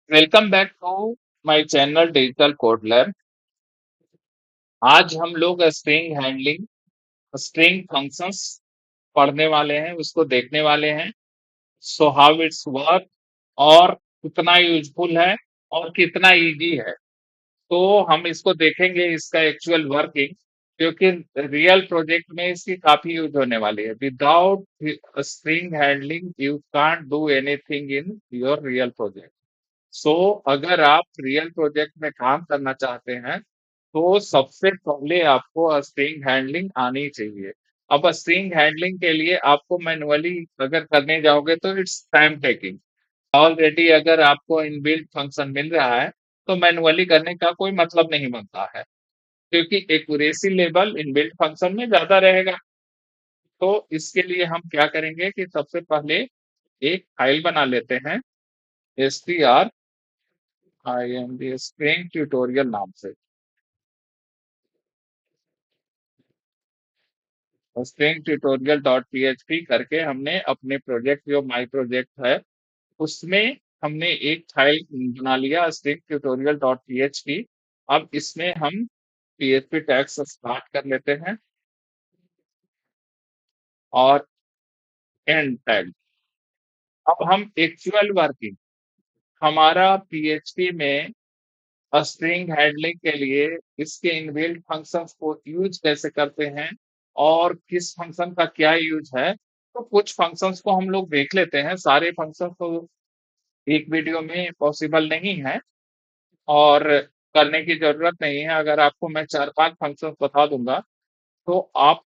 Welcome back to my channel digital code lab. आज हम लोग स्ट्रिंग हैंडलिंग, स्ट्रिंग फंक्शंस पढ़ने वाले हैं, उसको देखने वाले हैं। सो हाउ इट्स वर्क और कितना यूजफुल है और कितना इजी है। तो हम इसको देखेंगे, इसका एक्चुअल वर्किंग, क्योंकि रियल प्रोजेक्ट में इसकी काफी यूज होने वाली है। Without string handling you can't do anything in your real project. So अगर आप रियल प्रोजेक्ट में काम करना चाहते हैं तो सबसे पहले आपको स्ट्रिंग हैंडलिंग आनी चाहिए। अब स्ट्रिंग हैंडलिंग के लिए आपको मैनुअली अगर करने जाओगे तो इट्स टाइम टेकिंग। ऑलरेडी अगर आपको इनबिल्ट फंक्शन मिल रहा है तो मैनुअली करने का कोई मतलब नहीं बनता है, क्योंकि एक्यूरेसी लेवल इनबिल्ट फंक्शन में ज्यादा रहेगा। तो इसके लिए हम क्या करेंगे कि सबसे पहले एक फाइल बना लेते हैं, str स्ट्रिंग ट्यूटोरियल नाम से। स्ट्रिंग ट्यूटोरियल डॉट पीएचपी करके हमने अपने प्रोजेक्ट, जो माई प्रोजेक्ट है, उसमें हमने एक फाइल बना लिया, स्ट्रिंग ट्यूटोरियल डॉट पीएचपी। अब इसमें हम पीएचपी टैग्स स्टार्ट कर लेते हैं और एंड टैग। अब हम एक्चुअल वर्किंग, हमारा पीएचपी में स्ट्रिंग हैंडलिंग के लिए इसके इनबिल्ट फंक्शंस को यूज कैसे करते हैं और किस फंक्शन का क्या यूज है, तो कुछ फंक्शंस को हम लोग देख लेते हैं। सारे फंक्शंस तो एक वीडियो में पॉसिबल नहीं है और करने की जरूरत नहीं है। अगर आपको मैं 4-5 फंक्शंस बता दूंगा तो आप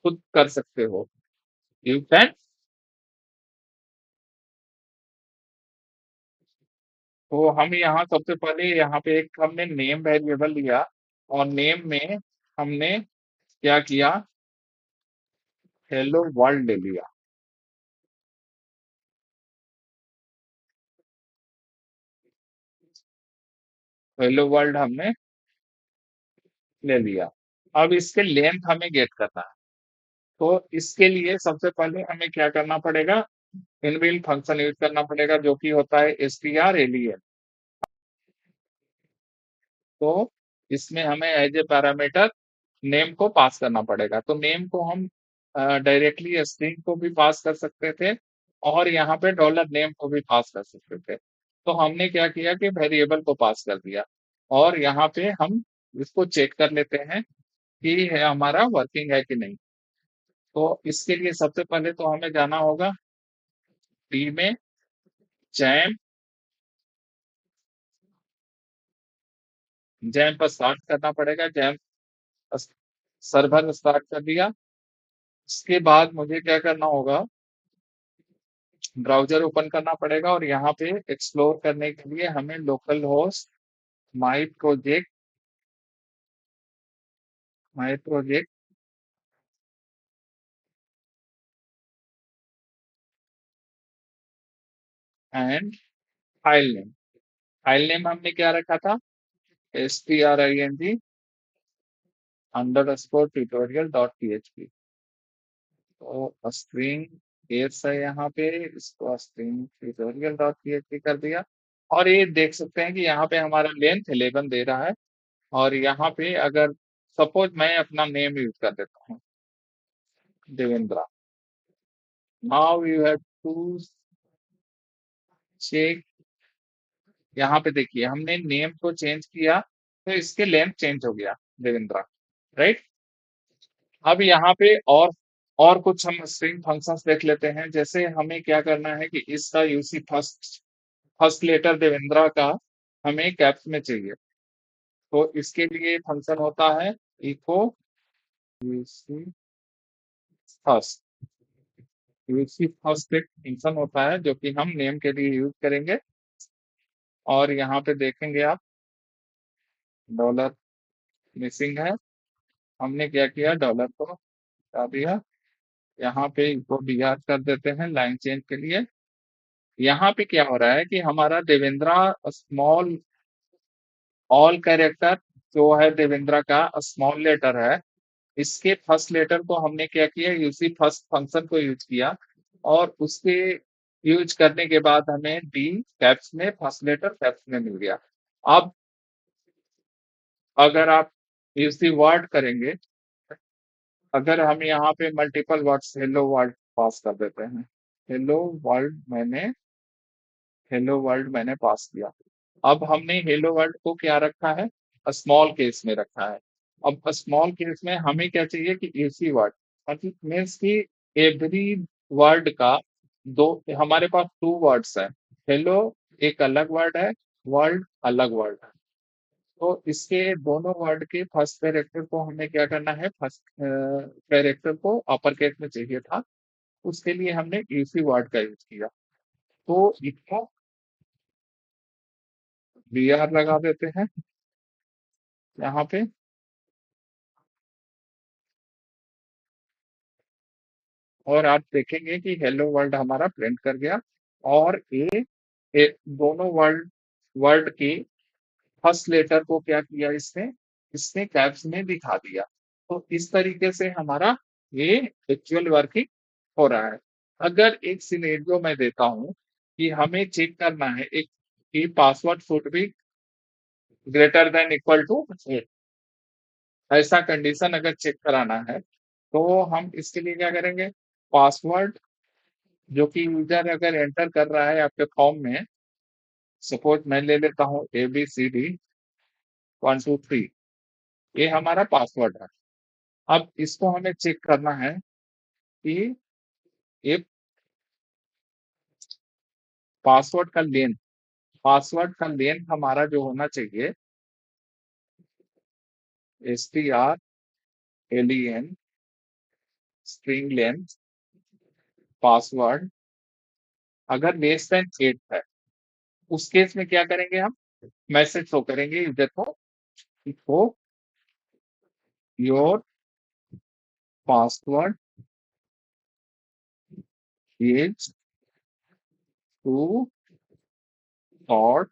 खुद कर सकते हो। You can. तो हम यहाँ सबसे पहले यहाँ पे एक हमने नेम वेरिएबल लिया और नेम में हमने क्या किया, हेलो वर्ल्ड ले लिया। हेलो वर्ल्ड हमने ले लिया। अब इसके लेंथ हमें गेट करना है। तो इसके लिए सबसे पहले हमें क्या करना पड़ेगा, इनबिल्ट फंक्शन यूज करना पड़ेगा, जो कि होता है strlen। तो इसमें हमें एज ए पैरामीटर नेम को पास करना पड़ेगा। तो नेम को हम डायरेक्टली स्ट्रिंग को भी पास कर सकते थे और यहाँ पे डॉलर नेम को भी पास कर सकते थे। तो हमने क्या किया कि वेरिएबल को पास कर दिया और यहाँ पे हम इसको चेक कर लेते हैं कि है हमारा वर्किंग है कि नहीं। तो इसके लिए सबसे पहले तो हमें जाना होगा डी में, जैम, जैम पर स्टार्ट करना पड़ेगा। जैम सर्वर स्टार्ट कर दिया। इसके बाद मुझे क्या करना होगा, ब्राउजर ओपन करना पड़ेगा और यहाँ पे एक्सप्लोर करने के लिए हमें local host my project, my project and file name. File name हमने क्या रखा था, string_tutorial.php। तो स्ट्रिंग केस है यहाँ पे, इसको स्ट्रिंग ट्यूटोरियल डॉट पीएचपी कर दिया। और ये देख सकते हैं कि यहाँ पे हमारा लेंथ 11 दे रहा है। और यहाँ पे अगर सपोज मैं अपना नेम यूज कर देता हूँ, Devendra. Now you have to check. यहाँ पे देखिए हमने नेम को चेंज किया तो इसके लेंथ चेंज हो गया, देवेंद्रा, राइट। अब यहाँ पे और कुछ हम स्ट्रिंग फंक्शंस देख लेते हैं। जैसे हमें क्या करना है कि इसका UC first, first letter Devendra का हमें कैप्स में चाहिए। तो इसके लिए फंक्शन होता है echo UC first. UC first एक फंक्शन होता है जो कि हम नेम के लिए यूज करेंगे। और यहाँ पे देखेंगे आप, डॉलर मिसिंग है। हमने क्या किया, डॉलर को हटा दिया। यहाँ पे इको बीआर कर देते हैं लाइन चेंज के लिए। यहाँ पे क्या हो रहा है कि हमारा देवेंद्रा स्मॉल, ऑल कैरेक्टर जो है देवेंद्रा का स्मॉल लेटर है, इसके फर्स्ट लेटर को हमने क्या किया, यूसी फर्स्ट फंक्शन को यूज किया और उसके यूज करने के बाद हमें डी कैप्स में, फर्स्ट लेटर कैप्स में मिल गया। अब अगर आप इसी वर्ड करेंगे, अगर हम यहाँ पे मल्टीपल वर्ड्स हेलो वर्ल्ड पास कर देते हैं, हेलो वर्ल्ड मैंने हेलो वर्ल्ड मैंने पास किया। अब हमने हेलो वर्ल्ड को क्या रखा है, स्मॉल केस में रखा है। अब स्मॉल केस में हमें क्या चाहिए कि एसी वर्ड, मतलब मीन्स कि एवरी वर्ड का दो, हमारे पास टू वर्ड्स है। हेलो एक अलग वर्ड है, वर्ल्ड अलग वर्ड है। तो इसके दोनों वर्ड के फर्स्ट कैरेक्टर को हमें क्या करना है, फर्स्ट कैरेक्टर को अपर केस में चाहिए था। उसके लिए हमने एसी वर्ड का यूज किया। तो इसको बी आर लगा देते हैं यहाँ पे, और आप देखेंगे कि हेलो वर्ल्ड हमारा प्रिंट कर गया। और दोनों वर्ड वर्ड के फर्स्ट लेटर को क्या किया इसने, इसने कैप्स में दिखा दिया। तो इस तरीके से हमारा ये एक्चुअल वर्किंग हो रहा है। अगर एक सिनेरियो मैं देता हूं कि हमें चेक करना है एक कि password should be greater than equal to, ऐसा कंडीशन अगर चेक कराना है तो हम इसके लिए क्या करेंगे, पासवर्ड जो कि यूजर अगर एंटर कर रहा है आपके फॉर्म में, सपोज मैं ले लेता हूँ ABCD 1 2 3, ये हमारा पासवर्ड है। अब इसको हमें चेक करना है कि ये पासवर्ड का लेंथ हमारा जो होना चाहिए, STRLEN स्ट्रिंग लेंथ पासवर्ड, अगर लेस देन 8 है, उस केस में क्या करेंगे, हम मैसेज शो करेंगे यूजर को your password is too short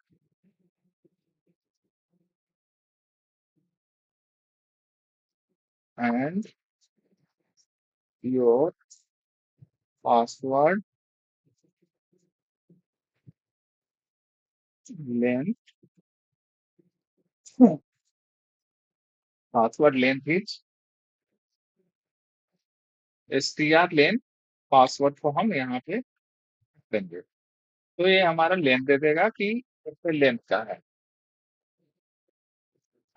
and your password length password length is STR length, password को हम यहाँ पे देंगे। तो ये हमारा लेंथ दे देगा कि कितने लेंथ का है।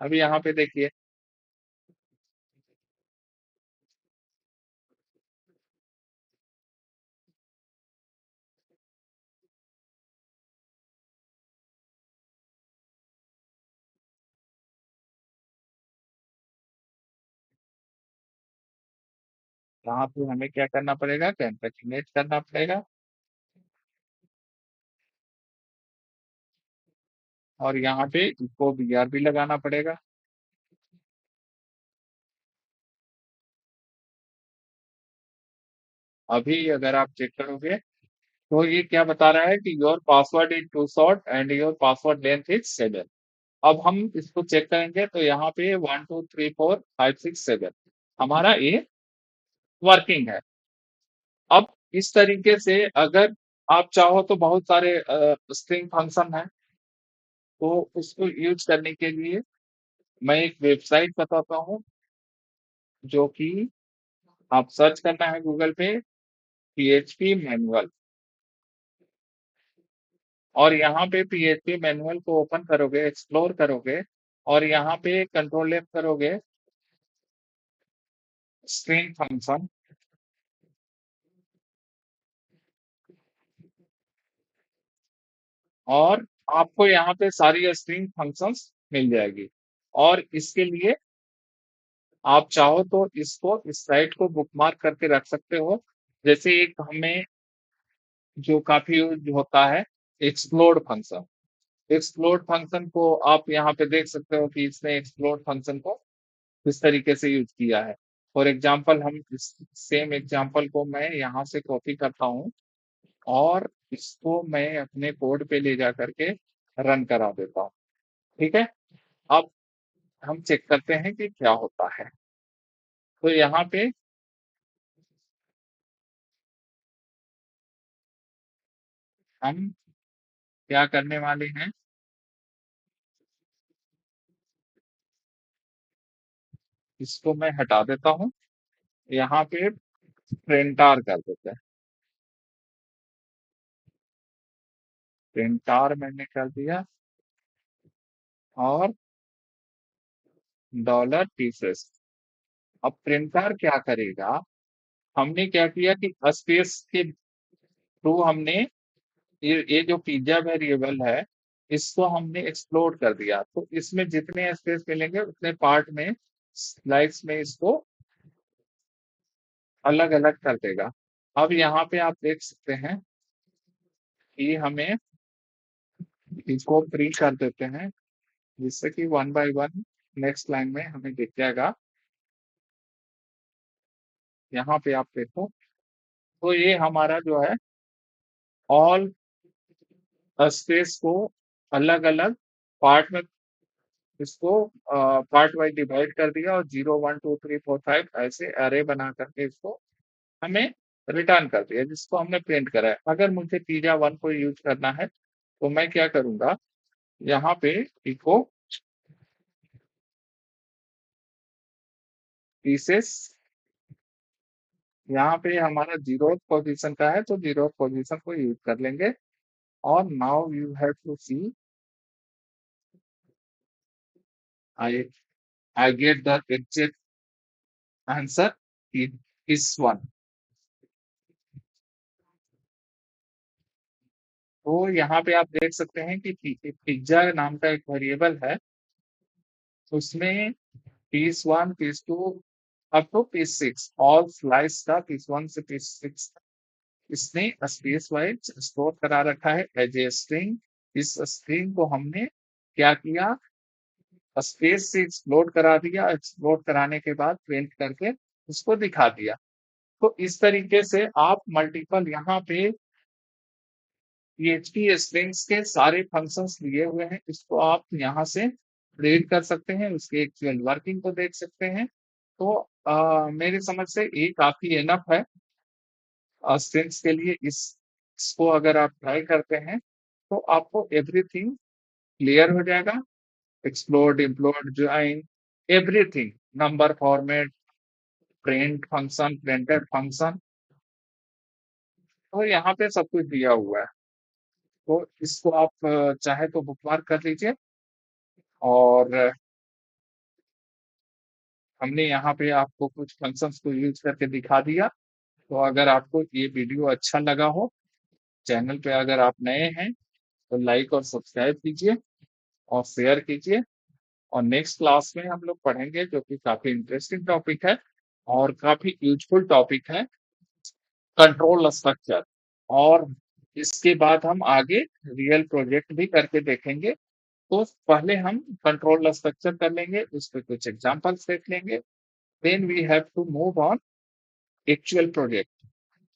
अभी यहाँ पे देखिए, यहाँ पे हमें क्या करना पड़ेगा, कैंपेटिनेट करना पड़ेगा, और यहाँ पे इको BR भी लगाना पड़ेगा। अभी अगर आप चेक करोगे तो ये क्या बता रहा है कि your password is too short and your password length is 7। अब हम इसको चेक करेंगे तो यहाँ पे 1 2 3 4 5 6 7 हमारा ये वर्किंग है। अब इस तरीके से अगर आप चाहो तो बहुत सारे स्ट्रिंग फंक्शन है, तो उसको यूज करने के लिए मैं एक वेबसाइट बताता हूँ, जो कि आप सर्च करना है गूगल पे PHP मैनुअल, और यहाँ पे PHP मैनुअल को ओपन करोगे, एक्सप्लोर करोगे, और यहाँ पे कंट्रोल F करोगे, स्ट्रिंग फंक्शन, और आपको यहाँ पे सारी स्ट्रिंग फंक्शंस मिल जाएगी। और इसके लिए आप चाहो तो इसको, इस साइट को बुकमार्क करके रख सकते हो। जैसे एक हमें जो काफी यूज होता है, एक्सप्लोड फंक्शन, एक्सप्लोड फंक्शन को आप यहाँ पे देख सकते हो कि इसने एक्सप्लोड फंक्शन को किस तरीके से यूज किया है। फॉर एग्जाम्पल हम इस सेम एग्जाम्पल को मैं यहाँ से कॉपी करता हूँ, और इसको मैं अपने कोड पे ले जा करके रन करा देता हूँ। ठीक है, अब हम चेक करते हैं कि क्या होता है। तो यहाँ पे हम क्या करने वाले हैं, इसको मैं हटा देता हूँ, यहाँ पे प्रिंटार कर देते हैं। प्रिंटार मैंने कर दिया और डॉलर पीसेस। अब प्रिंटर क्या करेगा, हमने क्या किया कि स्पेस के थ्रू हमने ये जो पिज्जा वेरिएबल है, इसको हमने एक्सप्लोर कर दिया, तो इसमें जितने स्पेस मिलेंगे उतने पार्ट में स्लाइड्स में इसको अलग अलग कर देगा। अब यहाँ पे आप देख सकते हैं कि हमें इसको प्रिंट कर देते हैं, जिससे कि one by one next line में हमें दिख जाएगा। यहाँ पे आप देखो, तो ये हमारा जो है ऑल स्पेस को अलग अलग पार्ट में इसको पार्ट वाइज डिवाइड कर दिया और 0 1 2 3 4 5 ऐसे अरे बना करके इसको हमें रिटर्न कर दिया, जिसको हमने प्रिंट करा है। अगर मुझे पिज्जा वन को यूज करना है तो मैं क्या करूंगा, यहाँ पे इको पीसेस, यहाँ पे हमारा जीरो पोजीशन का है तो जीरो पोजीशन को यूज कर लेंगे। और now you have to see, I I get the exact answer in इस वन। तो यहाँ पे आप देख सकते हैं कि पिज्जा नाम का एक वेरिएबल है, उसमें piece one piece two up to piece six, all slice का पीस वन से पीस सिक्स इसने स्पेस वाइज स्टोर करा रखा है एज ए स्ट्रिंग। इस स्ट्रिंग को हमने क्या किया, स्पेस से एक्सप्लोर करा दिया, एक्सप्लोर कराने के बाद प्रिंट करके उसको दिखा दिया। तो इस तरीके से आप मल्टीपल यहाँ पे PHP स्ट्रिंग्स के सारे फंक्शंस दिए हुए हैं, इसको आप यहाँ से रीड कर सकते हैं, उसके एक्चुअल वर्किंग को देख सकते हैं। तो मेरे समझ से ये काफी इनफ है स्ट्रिंग्स के लिए। इसको अगर आप ट्राई करते हैं तो आपको एवरीथिंग क्लियर हो जाएगा, explode implode join everything, number format, print function, printed function, तो यहाँ पे सब कुछ दिया हुआ है। तो इसको आप चाहे तो बुकमार्क कर लीजिए। और हमने यहाँ पे आपको कुछ फंक्शंस को यूज करके दिखा दिया। तो अगर आपको ये वीडियो अच्छा लगा हो, चैनल पे अगर आप नए हैं तो लाइक और सब्सक्राइब कीजिए और शेयर कीजिए। और नेक्स्ट क्लास में हम लोग पढ़ेंगे, जो कि काफी इंटरेस्टिंग टॉपिक है और काफी यूजफुल टॉपिक है, कंट्रोल स्ट्रक्चर। और इसके बाद हम आगे रियल प्रोजेक्ट भी करके देखेंगे। तो पहले हम कंट्रोल स्ट्रक्चर कर लेंगे, उस पर कुछ एग्जांपल्स देख लेंगे, then we have to move on actual project.